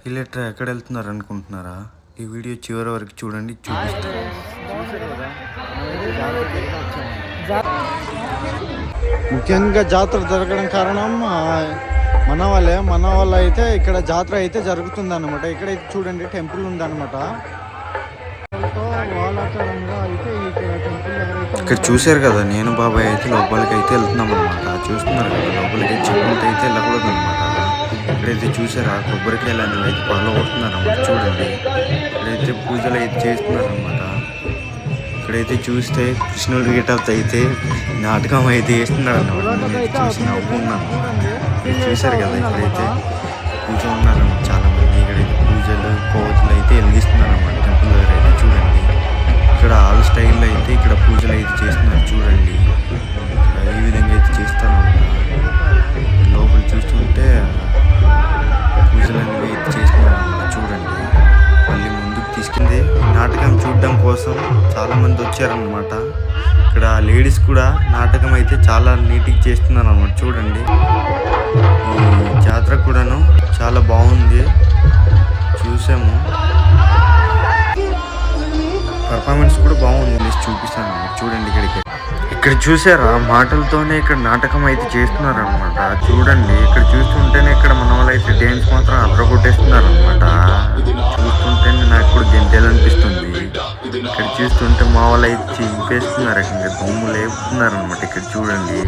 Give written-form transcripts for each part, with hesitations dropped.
వీళ్ళెట్రా ఎక్కడ వెళ్తున్నారు అనుకుంటున్నారా? ఈ వీడియో చివరి వరకు చూడండి, చూపిస్తాను. ముఖ్యంగా జాతర జరగడం కారణం మన వాళ్ళ అయితే ఇక్కడ జాతర అయితే జరుగుతుంది అనమాట. ఇక్కడైతే చూడండి టెంపుల్ ఉందన్నమాట. ఇక్కడ చూసారు కదా, నేను బాబాయ్ అయితే లోపలికి అయితే వెళ్తున్నాం అనమాట. చూస్తున్నారు కదా, లోపలికి చెప్పులతో అయితే వెళ్ళకూడదు అనమాట. ఇక్కడైతే చూసారా, కొబ్బరికాయలు అనేవి అయితే పగల కొడుతున్నారు అన్నమాట. చూడండి, ఇక్కడైతే పూజలు అయితే చేస్తున్నారు అనమాట. ఇక్కడైతే చూస్తే కృష్ణుడి గీటతో అయితే నాటకం అయితే వేస్తున్నాడు అన్నమాట. చూసి నవ్వుకున్నాను. చూసారు కదా, ఇక్కడైతే పూజ ఉన్నారన్నమాట చాలా మంది. ఇక్కడైతే పూజలు కోతులు అయితే వెలిగిస్తున్నారు అన్నమాట టెంపుల్ దగ్గర అయితే. చూడండి, ఇక్కడ ఆల్ స్టైల్లో అయితే ఇక్కడ పూజలు అయితే చేస్తున్నారు. చూడండి, ఈ విధంగా అయితే చేస్తారన్నమాట. లోపల చూస్తుంటే పూజలు అనేవి అయితే చేస్తున్నారు అన్నమాట. చూడండి, మళ్ళీ ముందుకు తీసుకుంది. నాటకం చూడడం కోసం చాలా మంది వచ్చారన్నమాట. ఇక్కడ లేడీస్ కూడా నాటకం అయితే చాలా నీట్గా చేస్తున్నారు అన్నమాట. చూడండి, ఈ జాతర కూడాను చాలా బాగుంది, చూసాము. పర్ఫార్మెన్స్ కూడా బాగుంది, చూపిస్తాను చూడండి. ఇక్కడ చూసారా, మాటలతోనే ఇక్కడ నాటకం అయితే చేస్తున్నారు అనమాట. చూడండి, ఇక్కడ చూస్తుంటేనే ఇక్కడ మన వాళ్ళు అయితే డ్యాన్స్ మాత్రం అదరగొట్టేస్తున్నారు అనమాట. చూస్తుంటేనే నాకు కూడా గెంతేలనిపిస్తుంది. ఇక్కడ చూస్తుంటే మా వాళ్ళు అయితే చింపేస్తున్నారు, ఇంకా దుమ్ము లేపుతున్నారు అనమాట. ఇక్కడ చూడండి,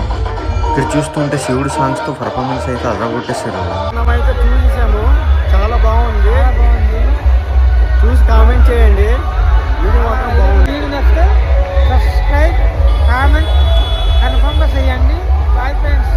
ఇక్కడ చూస్తుంటే శివుడు సాంగ్స్ తో పర్ఫార్మెన్స్ అయితే అదరగొట్టేశారు. మనమైతే చూసాము, చాలా బాగుంది. చూసి కామెంట్ చేయండి. వీడియో మాత్రం బాగుంది. సబ్స్క్రైబ్, కామెంట్ కన్ఫర్మ్గా చేయండి. Bye friends.